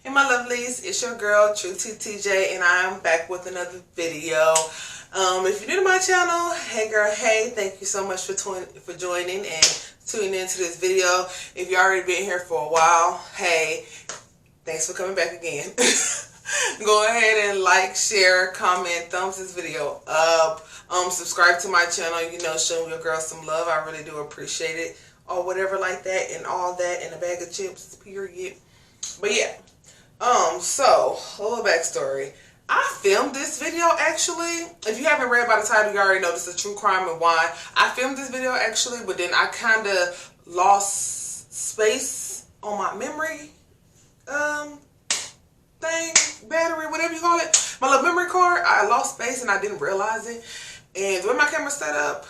Hey my lovelies, it's your girl truet.tj and I'm back with another video. If you're new to my channel, hey girl, hey, thank you so much for joining and tuning into this video. If you've already been here for a while, hey, thanks for coming back again. Go ahead and like, share, comment, thumbs this video up. Subscribe to my channel, show your girl some love. I really do appreciate it. Or whatever like that and all that and a bag of chips, period. But yeah. So, a little backstory. I filmed this video actually. If you haven't read by the title, you already know this is True Crime and Why. I filmed this video actually, but then I kind of lost space on my memory thing, battery, whatever you call it. My little memory card, I lost space and I didn't realize it. And the way my camera's set up,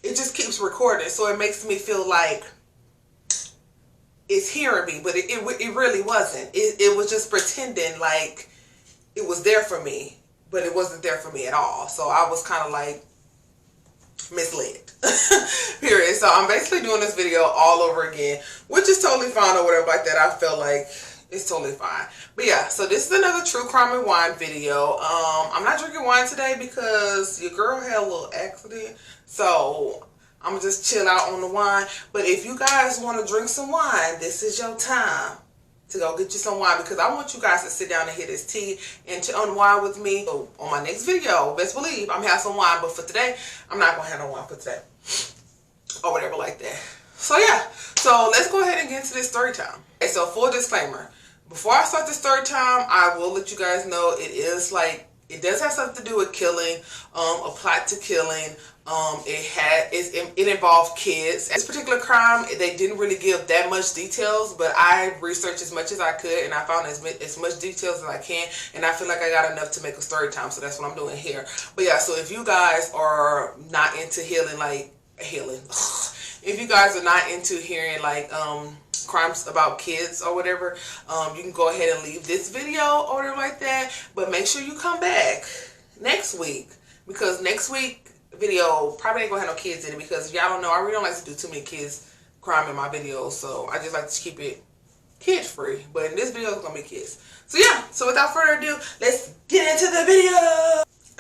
it just keeps recording. So it makes me feel like it's hearing me, but it really wasn't. It was just pretending like it was there for me, but it wasn't there for me at all. So I was kind of like misled. Period. So I'm basically doing this video all over again, which is totally fine or whatever like that. I feel like it's totally fine. But yeah, so this is another True Crime and Wine video. I'm not drinking wine today because your girl had a little accident. So I'm gonna just chill out on the wine. But if you guys want to drink some wine, this is your time to go get you some wine, because I want you guys to sit down and hit this tea and to unwind with me. So on my next video, best believe I'm gonna have some wine. But for today, I'm not gonna have no wine for today or whatever like that. So yeah, so let's go ahead and get into this story time. Okay, so full disclaimer. Before I start the story time, I will let you guys know it does have something to do with killing, a plot to killing. It involved kids. This particular crime, they didn't really give that much details, but I researched as much as I could and I found as much details as I can, and I feel like I got enough to make a story time, so that's what I'm doing here. But yeah, so if you guys are not into if you guys are not into hearing like crimes about kids or whatever, you can go ahead and leave this video or whatever like that, but make sure you come back next week, because next week video probably ain't gonna have no kids in it, because if y'all don't know, I really don't like to do too many kids crime in my videos, so I just like to keep it kid free. But in this video it's gonna be kids. So yeah, so without further ado, let's get into the video.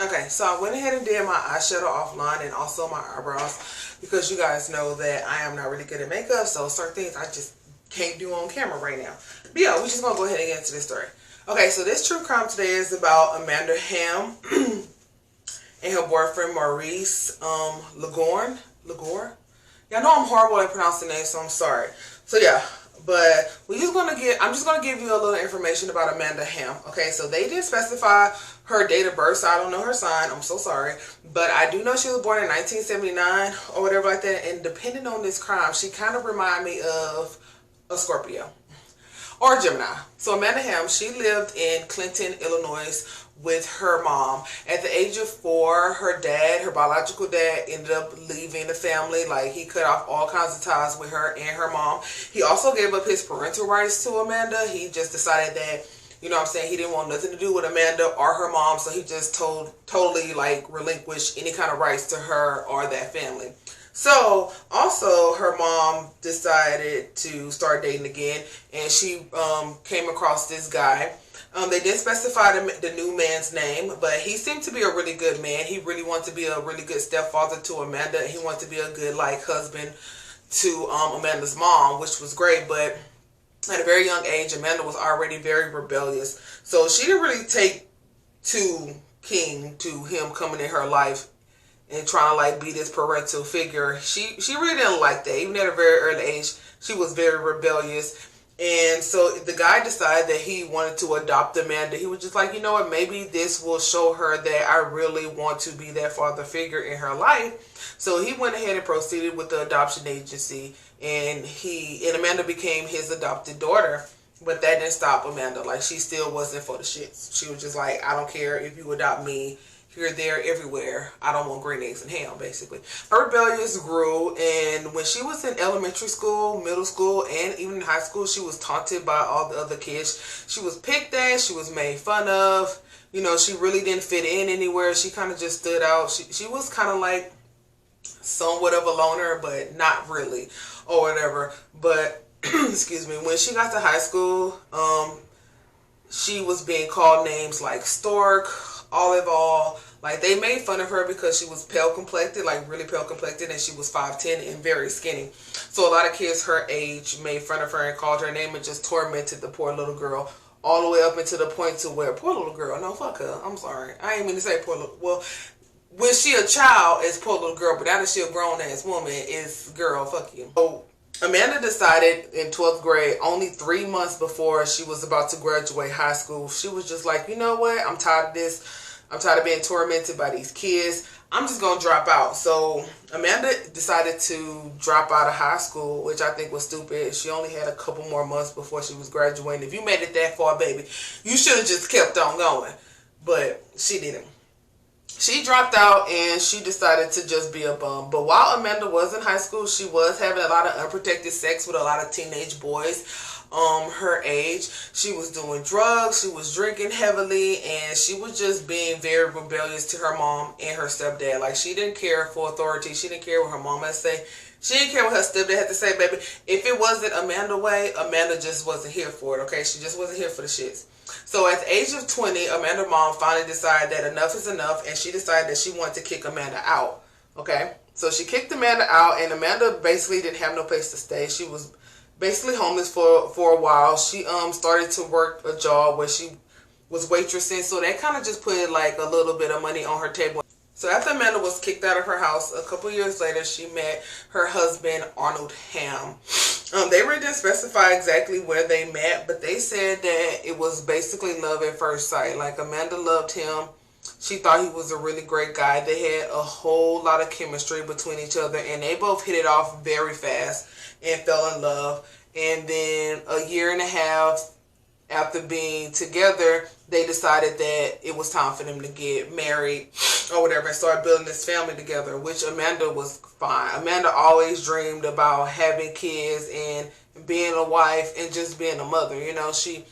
Okay, so I went ahead and did my eyeshadow offline and also my eyebrows, because you guys know that I am not really good at makeup, so certain things I just can't do on camera right now. But yeah, we're just gonna go ahead and get into this story. Okay, so this true crime today is about Amanda Hamm and her boyfriend Maurice Legore. Y'all know I'm horrible at pronouncing names, so I'm sorry. So yeah, but I'm just gonna give you a little information about Amanda Hamm. Okay, so they didn't specify her date of birth, so I don't know her sign. I'm so sorry, but I do know she was born in 1979 or whatever like that. And depending on this crime, she kind of remind me of a Scorpio or Gemini. So Amanda Hamm, she lived in Clinton, Illinois with her mom. At the age of 4, her dad, her biological dad, ended up leaving the family. Like, he cut off all kinds of ties with her and her mom. He also gave up his parental rights to Amanda. He just decided that, you know what I'm saying, he didn't want nothing to do with Amanda or her mom, so he just totally like relinquished any kind of rights to her or that family. So also her mom decided to start dating again, and she came across this guy. They didn't specify the new man's name, but he seemed to be a really good man. He really wanted to be a really good stepfather to Amanda. He wanted to be a good like husband to Amanda's mom, which was great. But at a very young age, Amanda was already very rebellious, so she didn't really take too keen to him coming in her life and trying to like be this parental figure. She really didn't like that. Even at a very early age, she was very rebellious. And so the guy decided that he wanted to adopt Amanda. He was just like, you know what, maybe this will show her that I really want to be that father figure in her life. So he went ahead and proceeded with the adoption agency, and Amanda became his adopted daughter. But that didn't stop Amanda. Like, she still wasn't for the shits. She was just like, I don't care if you adopt me. Here, there, everywhere. I don't want green eggs and ham, basically. Her rebellion grew, and when she was in elementary school, middle school, and even in high school, she was taunted by all the other kids. She was picked at, she was made fun of. You know, she really didn't fit in anywhere. She kind of just stood out. She was kind of like somewhat of a loner, but not really, or whatever. But excuse me, when she got to high school, she was being called names like stork, olive oil. Like, they made fun of her because she was pale complected, like really pale complected, and she was 5'10" and very skinny. So a lot of kids her age made fun of her and called her name and just tormented the poor little girl all the way up into the point to where, poor little girl, no, fuck her, I'm sorry. I ain't mean to say poor little, well, when she a child, it's poor little girl, but now that she a grown ass woman, it's girl, fuck you. So Amanda decided in 12th grade, only 3 months before she was about to graduate high school, she was just like, you know what, I'm tired of this. I'm tired of being tormented by these kids. I'm just going to drop out. So Amanda decided to drop out of high school, which I think was stupid. She only had a couple more months before she was graduating. If you made it that far, baby, you should have just kept on going. But she didn't. She dropped out and she decided to just be a bum. But while Amanda was in high school, she was having a lot of unprotected sex with a lot of teenage boys her age. She was doing drugs, she was drinking heavily, and she was just being very rebellious to her mom and her stepdad. Like, she didn't care for authority. She didn't care what her mom had to say. She didn't care what her stepdad had to say, baby. If it wasn't Amanda way, Amanda just wasn't here for it, okay? She just wasn't here for the shits. So at the age of 20, Amanda's mom finally decided that enough is enough, and she decided that she wanted to kick Amanda out, okay? So she kicked Amanda out, and Amanda basically didn't have no place to stay. She was basically homeless for a while. She started to work a job where she was waitressing, so that kind of just put like a little bit of money on her table. So after Amanda was kicked out of her house, a couple years later, she met her husband, Arnold Hamm. They really didn't specify exactly where they met, but they said that it was basically love at first sight. Like, Amanda loved him. She thought he was a really great guy. They had a whole lot of chemistry between each other, and they both hit it off very fast and fell in love. And then a year and a half after being together, they decided that it was time for them to get married or whatever and start building this family together, which Amanda was fine. Amanda always dreamed about having kids and being a wife and just being a mother. You know, she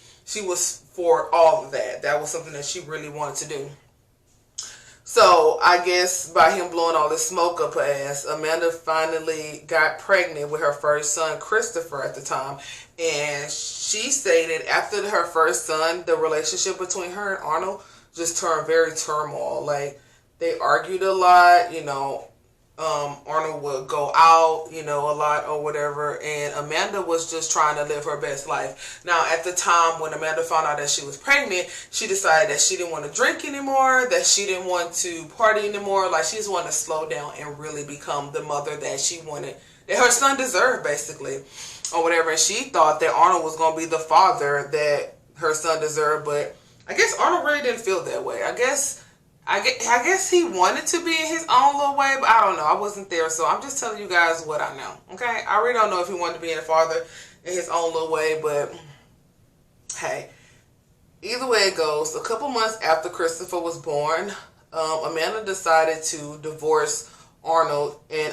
was for all of that. That was something that she really wanted to do. So I guess by him blowing all this smoke up her ass, Amanda finally got pregnant with her first son, Christopher, at the time. And she stated after her first son, the relationship between her and Arnold just turned very turmoil. Like, they argued a lot, you know. Arnold would go out, you know, a lot or whatever, and Amanda was just trying to live her best life. Now, at the time when Amanda found out that she was pregnant, she decided that she didn't want to drink anymore, that she didn't want to party anymore. Like, she just wanted to slow down and really become the mother that she wanted, that her son deserved, basically, or whatever. And she thought that Arnold was going to be the father that her son deserved, but I guess Arnold really didn't feel that way. I guess he wanted to be in his own little way, but I don't know. I wasn't there, so I'm just telling you guys what I know, okay? I really don't know if he wanted to be in a father in his own little way, but hey, either way it goes, a couple months after Christopher was born, Amanda decided to divorce Arnold and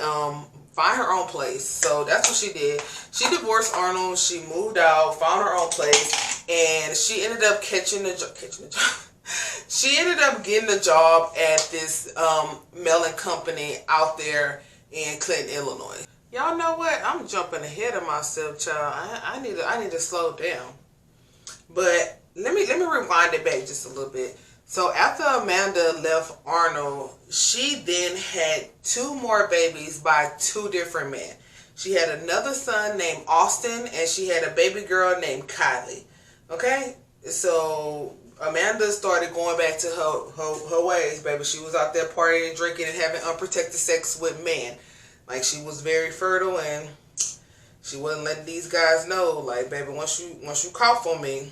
find her own place. So that's what she did. She divorced Arnold, she moved out, found her own place, and she ended up catching a job. She ended up getting a job at this mailing company out there in Clinton, Illinois. Y'all know what? I'm jumping ahead of myself, child. I need to slow down. But let me rewind it back just a little bit. So after Amanda left Arnold, she then had 2 more babies by 2 different men. She had another son named Austin, and she had a baby girl named Kylie. Okay? So Amanda started going back to her ways, baby. She was out there partying, drinking, and having unprotected sex with men. Like, she was very fertile, and she wasn't letting these guys know, like, baby, once you cough on me,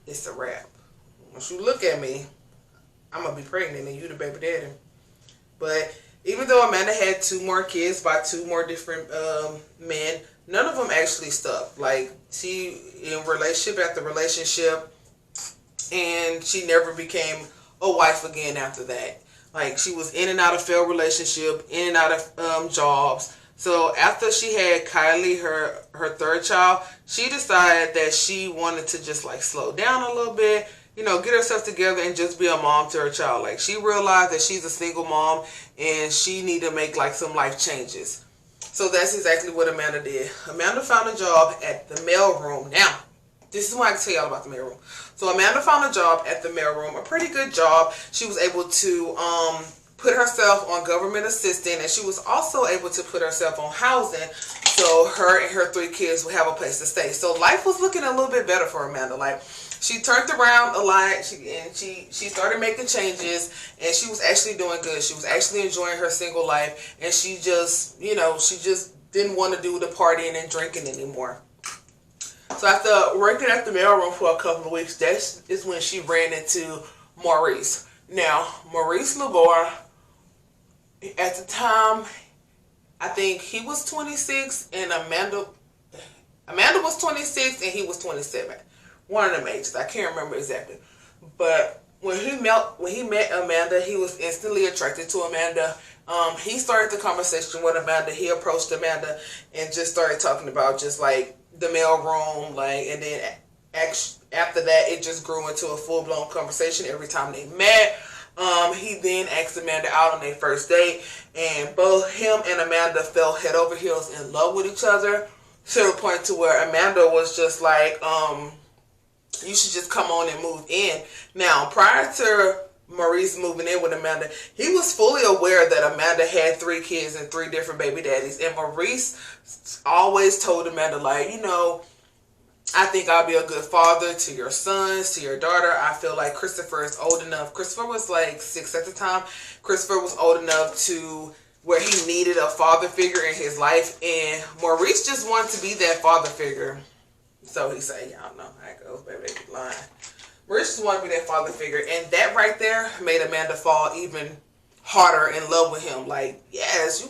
it's a wrap. Once you look at me, I'm gonna be pregnant and you the baby daddy. But even though Amanda had 2 more kids by 2 more different men, none of them actually stuck. Like, she in relationship after relationship, and she never became a wife again after that. Like, she was in and out of failed relationship, in and out of jobs. So after she had Kylie, her 3rd child, she decided that she wanted to just like slow down a little bit, you know, get herself together and just be a mom to her child. Like, she realized that she's a single mom and she needed to make like some life changes. So that's exactly what Amanda did. Amanda found a job at the mailroom. Now, this is what I can tell y'all about the mailroom. So Amanda found a job at the mailroom, a pretty good job. She was able to put herself on government assistance, and she was also able to put herself on housing, so her and her 3 kids would have a place to stay. So life was looking a little bit better for Amanda. Like, she turned around a lot, she started making changes, and she was actually doing good. She was actually enjoying her single life, and she just, you know, she just didn't want to do the partying and drinking anymore. So after working at the mailroom for a couple of weeks, that is when she ran into Maurice. Now, Maurice LaGore, at the time, I think he was 26 and Amanda was 26 and he was 27. One of them ages. I can't remember exactly. But when he met Amanda, he was instantly attracted to Amanda. He started the conversation with Amanda. He approached Amanda and just started talking about just like the mailroom, like, and then after that, it just grew into a full-blown conversation every time they met. He then asked Amanda out on their first date, and both him and Amanda fell head over heels in love with each other, to the point to where Amanda was just like, you should just come on and move in. Now, prior to Maurice moving in with Amanda, he was fully aware that Amanda had 3 kids and 3 different baby daddies, and Maurice always told Amanda, like, you know, I think I'll be a good father to your sons, to your daughter. I feel like Christopher is old enough. Christopher was like 6 at the time. Christopher was old enough to where he needed a father figure in his life, and Maurice just wanted to be that father figure. So he said, y'all know how it goes, baby, they keep lying. Maurice just wanted to be that father figure, and that right there made Amanda fall even harder in love with him. Like, yes, you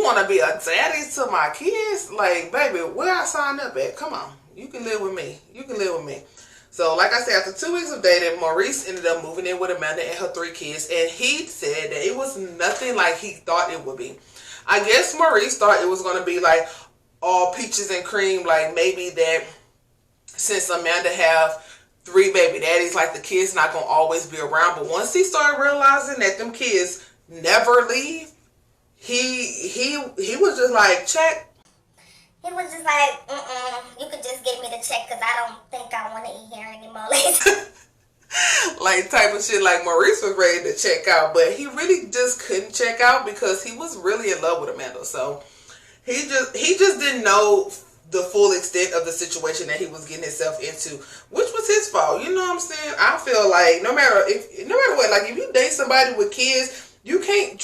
wanna be a daddy to my kids? Like, baby, where I signed up at? Come on, you can live with me. You can live with me. So, like I said, after 2 weeks of dating, Maurice ended up moving in with Amanda and her 3 kids, and he said that it was nothing like he thought it would be. I guess Maurice thought it was gonna be like all peaches and cream, like maybe that since Amanda have 3 baby daddies, like the kids not gonna always be around. But once he started realizing that them kids never leave, he was just like, check. He was just like, you could just give me the check because I don't think I want to eat here anymore. Like type of shit. Like Maurice was ready to check out, but he really just couldn't check out because he was really in love with Amanda. So he just didn't know the full extent of the situation that he was getting himself into, which was his fault. You know what I'm saying? I feel like no matter what, like if you date somebody with kids, you can't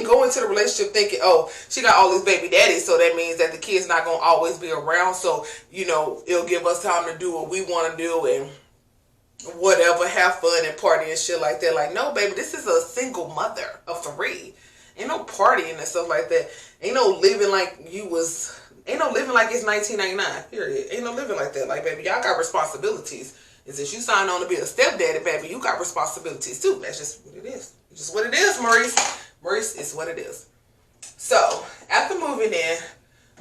go into the relationship thinking, oh, she got all these baby daddies, so that means that the kid's not gonna always be around. So, you know, it'll give us time to do what we want to do and whatever, have fun and party and shit like that. Like, no, baby, this is a single mother of 3. Ain't no partying and stuff like that. Ain't no living like it's 1999, period. Ain't no living like that. Like, baby, y'all got responsibilities. And since you signed on to be a stepdaddy, baby, you got responsibilities too. That's just what it is. It's just what it is, Maurice. Maurice is what it is. So, after moving in,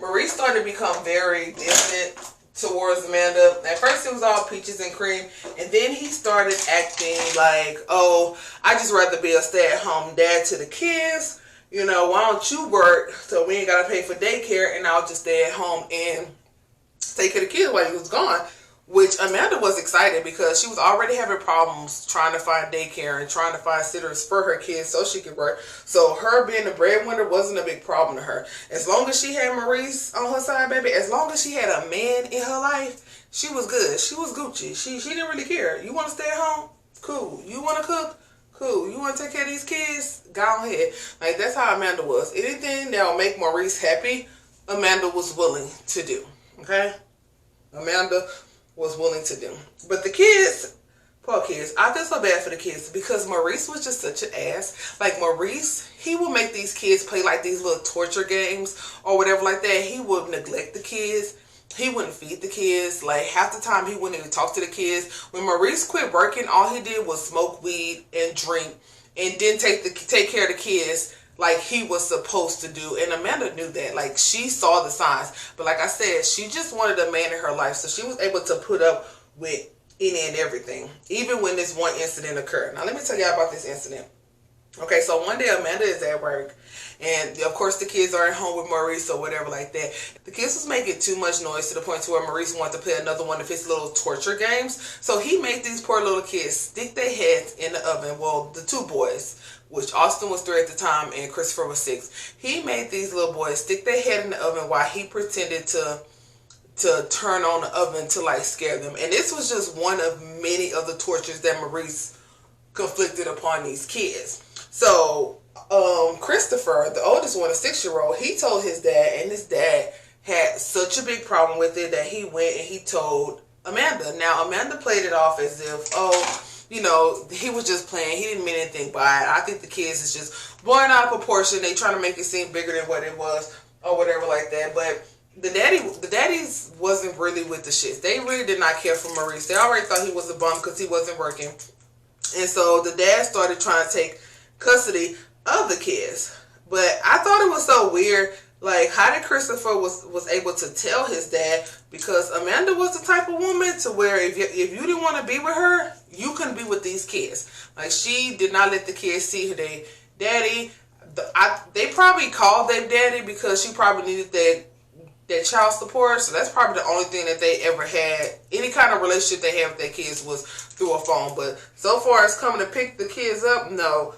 Maurice started to become very distant towards Amanda. At first, it was all peaches and cream. And then he started acting like, oh, I just rather be a stay-at-home dad to the kids. You know, why don't you work so we ain't got to pay for daycare and I'll just stay at home and take care of the kids while he was gone. Which Amanda was excited because she was already having problems trying to find daycare and trying to find sitters for her kids so she could work. So her being the breadwinner wasn't a big problem to her. As long as she had Maurice on her side, baby, as long as she had a man in her life, she was good. She was Gucci. She didn't really care. You want to stay at home? Cool. You want to cook? Cool. You want to take care of these kids? Go ahead. Like, that's how Amanda was. Anything that will make Maurice happy, Amanda was willing to do. Okay? Amanda was willing to do. But the kids, poor kids, I feel so bad for the kids because Maurice was just such an ass. Like, Maurice, he would make these kids play like these little torture games or whatever like that. He would neglect the kids. He wouldn't feed the kids. Like, half the time he wouldn't even talk to the kids. When Maurice quit working, all he did was smoke weed and drink and didn't take care of the kids like he was supposed to do. And Amanda knew that. Like, she saw the signs. But like I said, she just wanted a man in her life. So she was able to put up with any and everything. Even when this one incident occurred. Now, let me tell y'all about this incident. Okay, so one day Amanda is at work, and of course the kids are at home with Maurice or whatever like that. The kids was making too much noise to the point to where Maurice wanted to play another one of his little torture games. So he made these poor little kids stick their heads in the oven. Well, the two boys, which Austin was 3 at the time and Christopher was 6. He made these little boys stick their head in the oven while he pretended to turn on the oven to like scare them. And this was just one of many of the tortures that Maurice conflicted upon these kids. So Christopher, the oldest one, a 6-year-old, he told his dad, and his dad had such a big problem with it that he went and he told Amanda. Now Amanda played it off as if, oh, you know, he was just playing. He didn't mean anything by it. I think the kids is just blowing out of proportion. They trying to make it seem bigger than what it was or whatever like that. But the daddies wasn't really with the shit. They really did not care for Maurice. They already thought he was a bum because he wasn't working. And so the dad started trying to take custody of the kids. But I thought it was so weird. Like, how did Christopher was able to tell his dad? Because Amanda was the type of woman to where if you didn't want to be with her, you couldn't be with these kids. Like, she did not let the kids see their daddy. They probably called their daddy because she probably needed that child support. So that's probably the only thing that they ever had. Any kind of relationship they had with their kids was through a phone. But so far as coming to pick the kids up, no.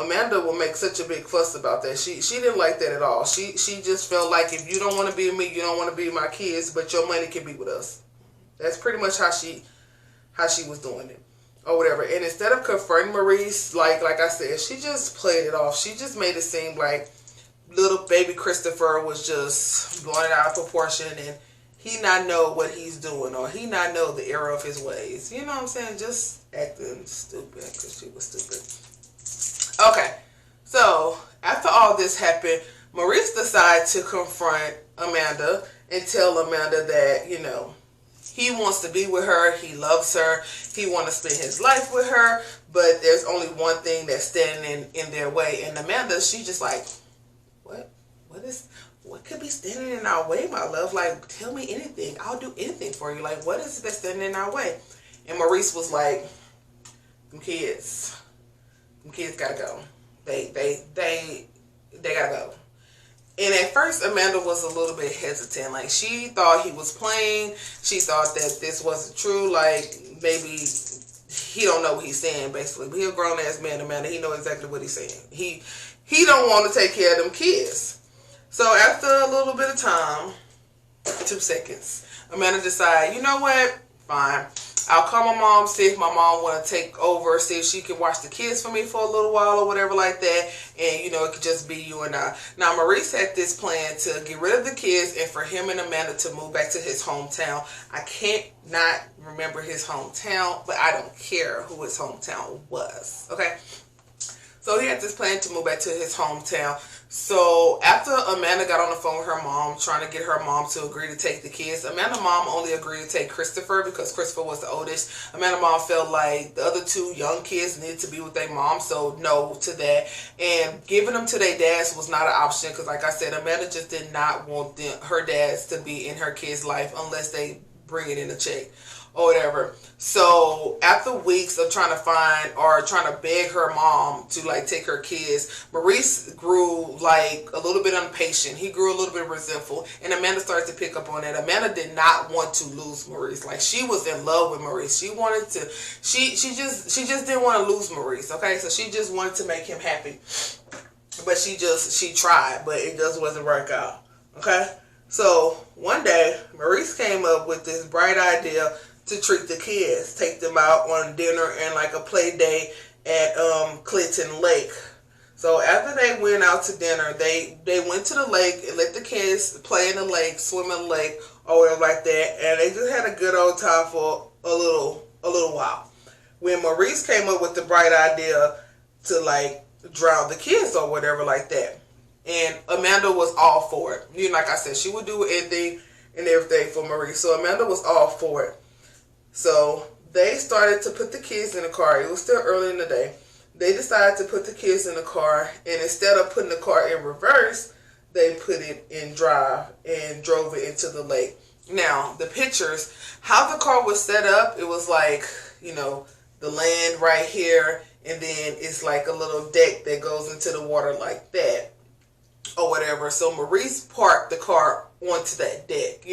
Amanda will make such a big fuss about that. She didn't like that at all. She just felt like if you don't want to be with me, you don't want to be with my kids, but your money can be with us. That's pretty much how she was doing it or whatever. And instead of confronting Maurice, like I said, she just played it off. She just made it seem like little baby Christopher was just blowing it out of proportion and he not know what he's doing or he not know the error of his ways. You know what I'm saying? Just acting stupid because she was stupid. Okay, so after all this happened, Maurice decided to confront Amanda and tell Amanda that, you know, he wants to be with her, he loves her, he wants to spend his life with her, but there's only one thing that's standing in their way. And Amanda, she just like, what could be standing in our way, my love? Like, tell me anything. I'll do anything for you. Like, what is it that's standing in our way? And Maurice was like, them kids gotta go. They gotta go. And at first, Amanda was a little bit hesitant. Like, she thought he was playing. She thought that this wasn't true. Like, maybe he don't know what he's saying, basically. But he's a grown-ass man, Amanda. He know exactly what he's saying. He don't want to take care of them kids. So after a little bit of time, 2 seconds, Amanda decided, you know what? Fine. I'll call my mom, see if my mom want to take over, see if she can watch the kids for me for a little while or whatever like that. And, you know, it could just be you and I. Now, Maurice had this plan to get rid of the kids and for him and Amanda to move back to his hometown. I can't not remember his hometown, but I don't care who his hometown was. Okay? So he had this plan to move back to his hometown. So after Amanda got on the phone with her mom, trying to get her mom to agree to take the kids, Amanda's mom only agreed to take Christopher because Christopher was the oldest. Amanda's mom felt like the other 2 young kids needed to be with their mom, so no to that. And giving them to their dads was not an option because, like I said, Amanda just did not want her dads to be in her kids' life unless they bring it in a check or whatever. So after weeks of trying to find or trying to beg her mom to like take her kids, Maurice grew like a little bit impatient. He grew a little bit resentful, and Amanda started to pick up on that. Amanda did not want to lose Maurice. Like, she was in love with Maurice. She wanted to. She just didn't want to lose Maurice. Okay, so she just wanted to make him happy, but she tried, but it just wasn't work out. Okay, so one day Maurice came up with this bright idea to treat the kids, take them out on dinner and like a play day at Clinton Lake. So after they went out to dinner, they went to the lake and let the kids play in the lake, swim in the lake, or whatever like that, and they just had a good old time for a little while. When Maurice came up with the bright idea to like drown the kids or whatever like that, and Amanda was all for it. You know, like I said, she would do anything and everything for Maurice. So Amanda was all for it. So they started to put the kids in the car. It was still early in the day. They decided to put the kids in the car, and instead of putting the car in reverse, they put it in drive and drove it into the lake. Now, the pictures, how the car was set up, it was like, you know, the land right here, and then it's like a little deck that goes into the water like that or whatever. So Maurice parked the car onto that deck,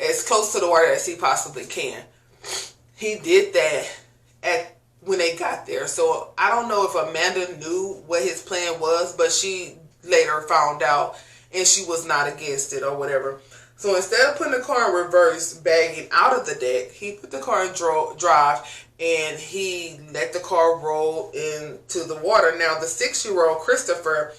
as close to the water as he possibly can. He did that at when they got there. So I don't know if Amanda knew what his plan was, but she later found out and she was not against it or whatever. So instead of putting the car in reverse, bagging out of the deck, he put the car in drive and he let the car roll into the water. Now the 6-year-old Christopher,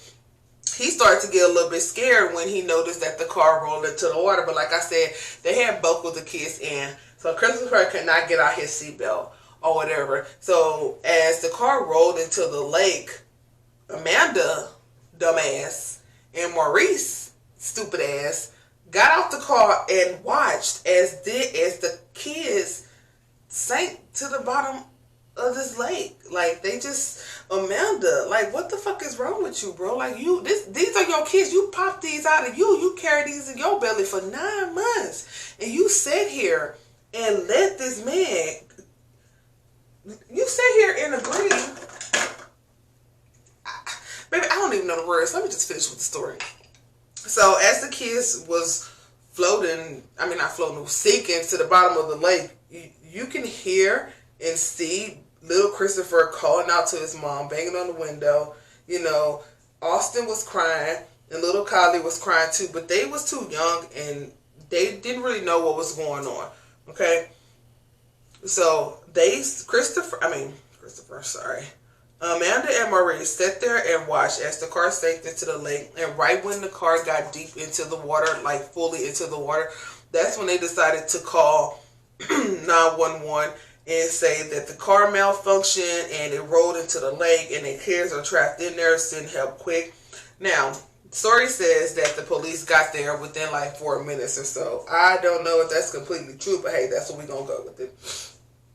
he started to get a little bit scared when he noticed that the car rolled into the water. But like I said, they had both of the kids in. So Christopher could not get out his seatbelt or whatever. So as the car rolled into the lake, Amanda, dumbass, and Maurice, stupid ass, got out the car and watched as the kids sank to the bottom of this lake. Like, they just, Amanda, like, what the fuck is wrong with you, bro? Like, these are your kids. You popped these out of you carry these in your belly for 9 months, and you sit here and let this man, you sit here and agree. Baby, I don't even know the words. Let me just finish with the story. So as the kids was sinking to the bottom of the lake, you can hear and see little Christopher calling out to his mom, banging on the window. Austin was crying and little Kylie was crying too, but they was too young and they didn't really know what was going on. Okay. So Amanda and Maurice sat there and watched as the car sank into the lake. And right when the car got deep into the water, like fully into the water, that's when they decided to call 911 and say that the car malfunctioned and it rolled into the lake and the kids are trapped in there. Send help quick. Now, the story says that the police got there within like 4 minutes or so. I don't know if that's completely true, but hey, that's what we're going to go with it.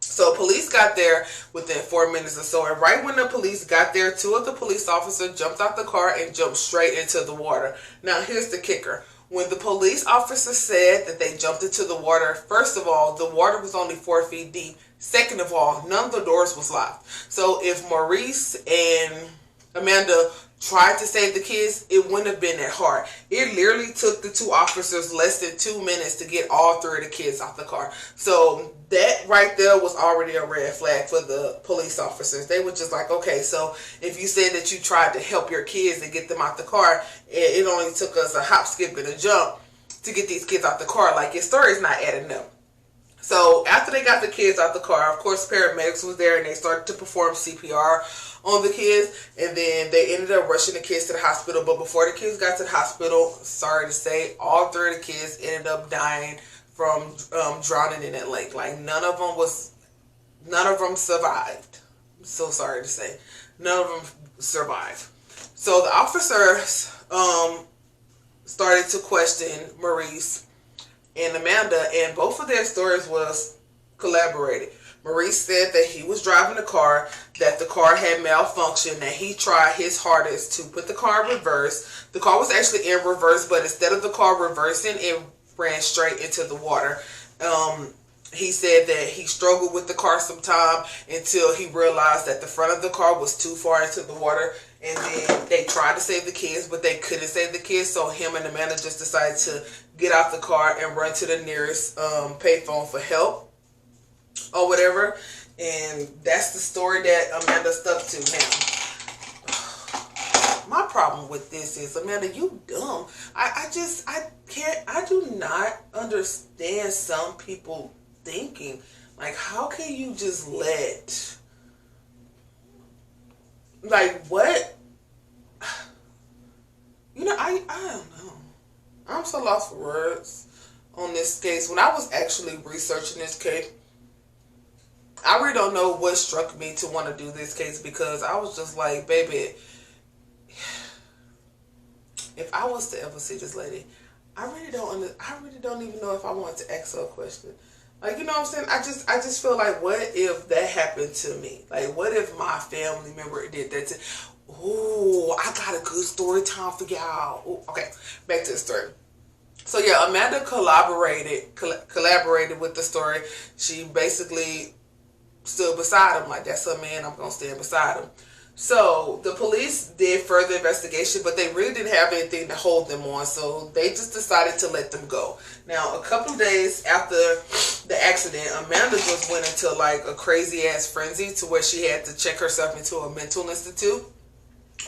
So police got there within 4 minutes or so, and right when the police got there, 2 of the police officers jumped out the car and jumped straight into the water. Now, here's the kicker. When the police officer said that they jumped into the water, first of all, the water was only 4 feet deep. Second of all, none of the doors was locked. So if Maurice and Amanda tried to save the kids, it wouldn't have been that hard. It literally took the 2 officers less than 2 minutes to get all 3 of the kids off the car. So that right there was already a red flag for the police officers. They were just like, okay, so if you said that you tried to help your kids and get them out the car, it only took us a hop, skip, and a jump to get these kids out the car. Like, your story's not adding up. So after they got the kids out the car, of course, paramedics was there and they started to perform CPR on the kids, and then they ended up rushing the kids to the hospital. But before the kids got to the hospital, sorry to say, all 3 of the kids ended up dying from drowning in that lake. Like, none of them survived. I'm so sorry to say, none of them survived. So the officers started to question Maurice and Amanda, and both of their stories was collaborated. Maurice said that he was driving the car, that the car had malfunctioned, that he tried his hardest to put the car in reverse. The car was actually in reverse, but instead of the car reversing, it ran straight into the water. He said that he struggled with the car some time until he realized that the front of the car was too far into the water, and then they tried to save the kids, but they couldn't save the kids, so him and Amanda just decided to get out the car and run to the nearest payphone for help or whatever. And that's the story that Amanda stuck to. Now, my problem with this is, Amanda, you dumb. I do not understand some people thinking. Like, how can you just let, like, what? I don't know. I'm so lost for words on this case. When I was actually researching this case, I really don't know what struck me to want to do this case, because I was just like, baby, if I was to ever see this lady, I really don't even know if I want to ask her a question. Like, you know what I'm saying? I just feel like, what if that happened to me? Like, what if my family member did that to... Ooh, I got a good story time for y'all. Ooh, okay, back to the story. So yeah, Amanda collaborated with the story. She basically stood beside him. Like, that's her man, I'm gonna stand beside him. So the police did further investigation, but they really didn't have anything to hold them on, so they just decided to let them go. Now, a couple of days after the accident, Amanda just went into like a crazy ass frenzy to where she had to check herself into a mental institute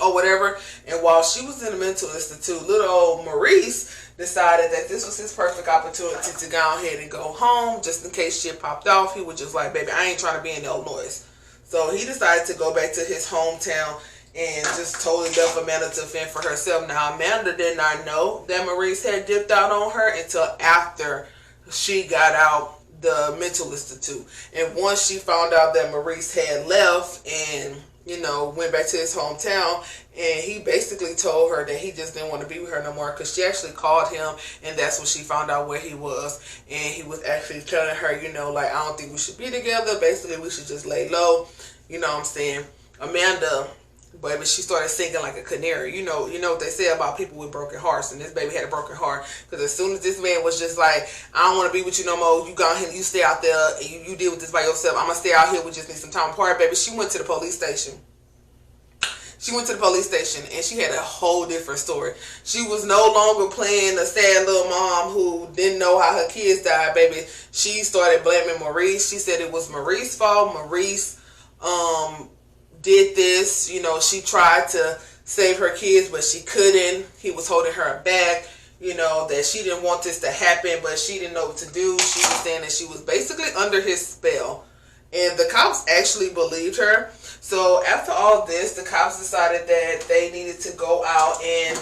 or whatever. And while she was in the mental institute, little old Maurice decided that this was his perfect opportunity to go ahead and go home, just in case shit popped off. He was just like, baby, I ain't trying to be in Illinois. So he decided to go back to his hometown and just totally left Amanda to fend for herself. Now, Amanda did not know that Maurice had dipped out on her until after she got out the mental institute. And once she found out that Maurice had left and, you know, went back to his hometown, and he basically told her that he just didn't want to be with her no more, because she actually called him, and that's when she found out where he was. And he was actually telling her, you know, like, I don't think we should be together. Basically, we should just lay low. You know what I'm saying? Amanda, baby, she started singing like a canary. You know what they say about people with broken hearts, and this baby had a broken heart, because as soon as this man was just like, I don't want to be with you no more, you go ahead, you stay out there, and you deal with this by yourself, I'm gonna stay out here, we just need some time apart, baby. She went to the police station. She went to the police station, and she had a whole different story. She was no longer playing a sad little mom who didn't know how her kids died, baby. She started blaming Maurice. She said it was Maurice's fault. Maurice did this. You know, she tried to save her kids, but she couldn't. He was holding her back. You know, that she didn't want this to happen, but she didn't know what to do. She was saying that she was basically under his spell. And the cops actually believed her. So after all this, the cops decided that they needed to go out and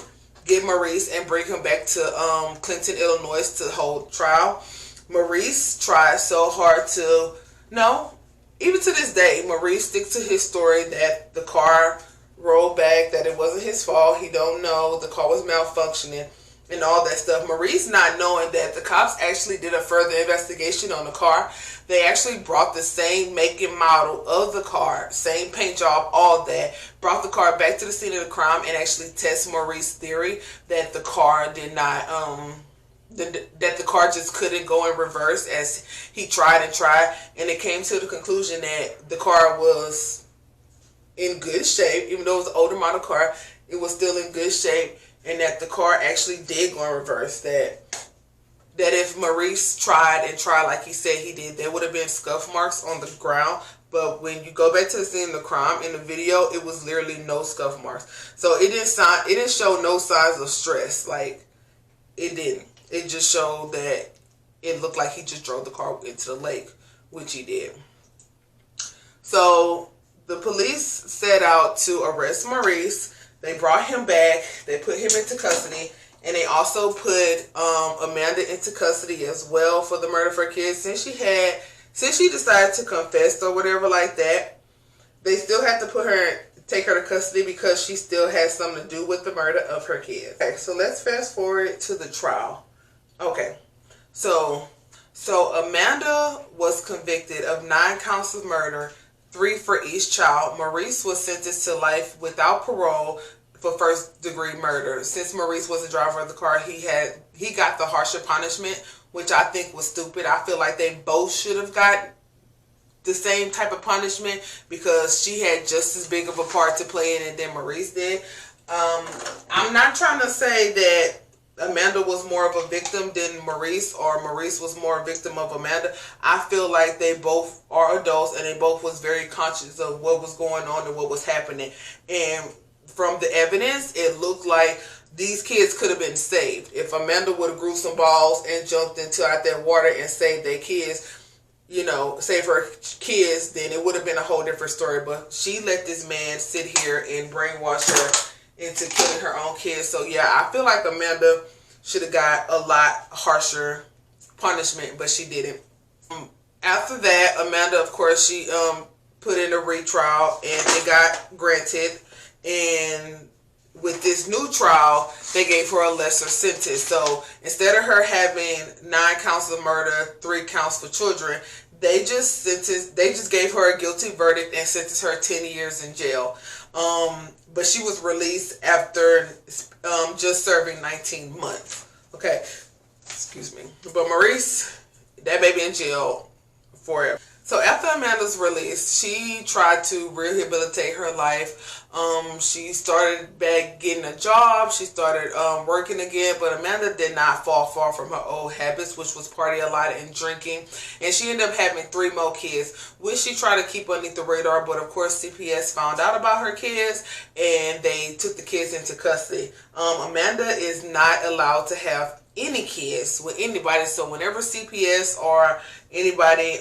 get Maurice and bring him back to Clinton, Illinois to hold trial. Maurice tried so hard to, no, even to this day, Maurice sticks to his story that the car rolled back, that it wasn't his fault. He don't know. The car was malfunctioning and all that stuff. Maurice not knowing that the cops actually did a further investigation on the car. They actually brought the same make and model of the car, same paint job, all that, brought the car back to the scene of the crime and actually test Maurice's theory that the car did not, that the car just couldn't go in reverse, as he tried and tried. And it came to the conclusion that the car was in good shape. Even though it was an older model car, it was still in good shape. And that the car actually did go in reverse. That if Maurice tried and tried like he said he did, there would have been scuff marks on the ground. But when you go back to the scene of the crime in the video, it was literally no scuff marks. So it didn't show no signs of stress. Like, it didn't. It just showed that it looked like he just drove the car into the lake, which he did. So the police set out to arrest Maurice. They brought him back. They put him into custody. And they also put Amanda into custody as well for the murder of her kids. Since she decided to confess or whatever like that, they still had to take her to custody because she still has something to do with the murder of her kids. Okay, so let's fast forward to the trial. Okay, so Amanda was convicted of 9 counts of murder, 3 for each child. Maurice was sentenced to life without parole for first-degree murder. Since Maurice was the driver of the car, he got the harsher punishment, which I think was stupid. I feel like they both should have got the same type of punishment because she had just as big of a part to play in it than Maurice did. I'm not trying to say that Amanda was more of a victim than Maurice, or Maurice was more a victim of Amanda. I feel like they both are adults and they both was very conscious of what was going on and what was happening. And from the evidence, it looked like these kids could have been saved. If Amanda would have grew some balls and jumped into out that water and saved their kids, you know, save her kids, then it would have been a whole different story. But she let this man sit here and brainwash her into killing her own kids. So yeah, I feel like Amanda should have got a lot harsher punishment, but she didn't. After that, Amanda, of course, she put in a retrial and it got granted. And with this new trial, they gave her a lesser sentence. So instead of her having 9 counts of murder, 3 counts for children, they just gave her a guilty verdict and sentenced her 10 years in jail. But she was released after just serving 19 months. Okay, excuse me. But Maurice, that baby in jail forever. So after Amanda's release, she tried to rehabilitate her life. She started back getting a job. She started working again, but Amanda did not fall far from her old habits, which was party a lot and drinking. And she ended up having 3 more kids, which she tried to keep underneath the radar. But of course, CPS found out about her kids, and they took the kids into custody. Amanda is not allowed to have any kids with anybody. So whenever CPS or anybody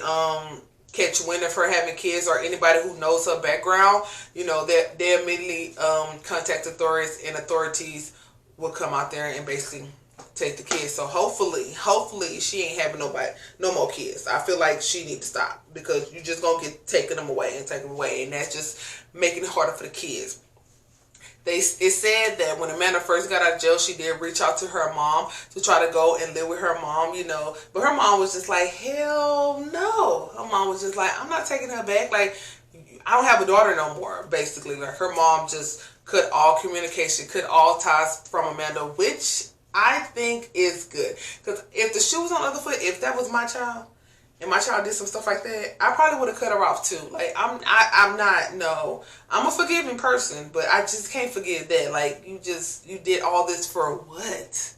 catch wind of her having kids, or anybody who knows her background, you know, that they immediately contact authorities, and authorities will come out there and basically take the kids. So hopefully she ain't having no more kids. I feel like she need to stop, because you just gonna get taking them away, and that's just making it harder for the kids. It said that when Amanda first got out of jail, she did reach out to her mom to try to go and live with her mom, you know. But her mom was just like, hell no. Her mom was just like, I'm not taking her back. Like, I don't have a daughter no more, basically. Like, her mom just cut all communication, cut all ties from Amanda, which I think is good. Because if the shoe was on the other foot, if that was my child, and my child did some stuff like that, I probably would have cut her off too. Like, I'm not, no. I'm a forgiving person, but I just can't forgive that. Like, you did all this for what?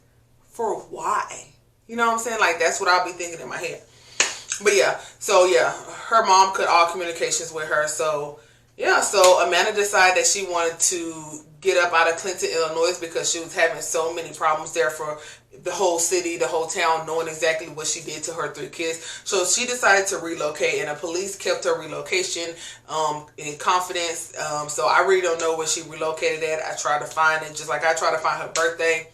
For why? You know what I'm saying? Like, that's what I'll be thinking in my head. But yeah, so yeah, her mom cut all communications with her. So yeah, so Amanda decided that she wanted to get up out of Clinton, Illinois, because she was having so many problems there for the whole city, the whole town, knowing exactly what she did to her 3 kids. So she decided to relocate, and the police kept her relocation in confidence. So I really don't know where she relocated at. I tried to find it, just like I tried to find her birthday.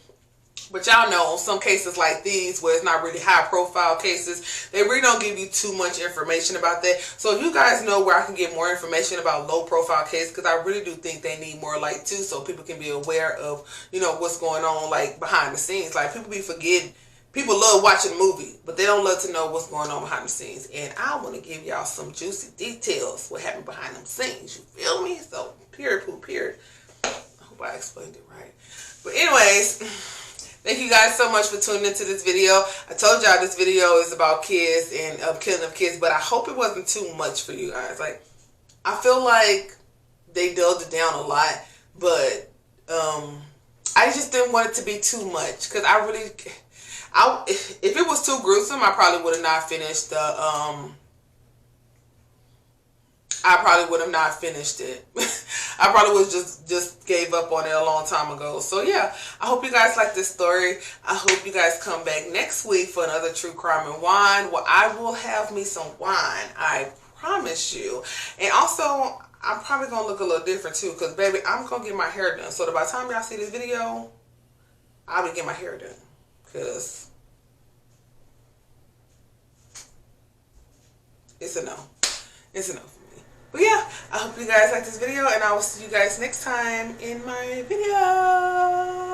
But y'all know, on some cases like these, where it's not really high profile cases, they really don't give you too much information about that. So if you guys know where I can get more information about low profile cases, because I really do think they need more light too, so people can be aware of, you know, what's going on, like, behind the scenes. Like, people be forgetting. People love watching a movie, but they don't love to know what's going on behind the scenes. And I want to give y'all some juicy details what happened behind them scenes. You feel me? So, period, poop, period. I hope I explained it right. But anyways, thank you guys so much for tuning into this video. I told y'all this video is about kids and killing of kids, but I hope it wasn't too much for you guys. Like, I feel like they dulled it down a lot, but I just didn't want it to be too much, because if it was too gruesome, I probably would have not finished I probably would have not finished it. I probably would just gave up on it a long time ago. So yeah, I hope you guys like this story. I hope you guys come back next week for another True Crime and Wine. Well, I will have me some wine, I promise you. And also, I'm probably going to look a little different too, because baby, I'm going to get my hair done. So by the time y'all see this video, I'll be getting my hair done, because it's a no. It's a no. But yeah, I hope you guys like this video, and I will see you guys next time in my video.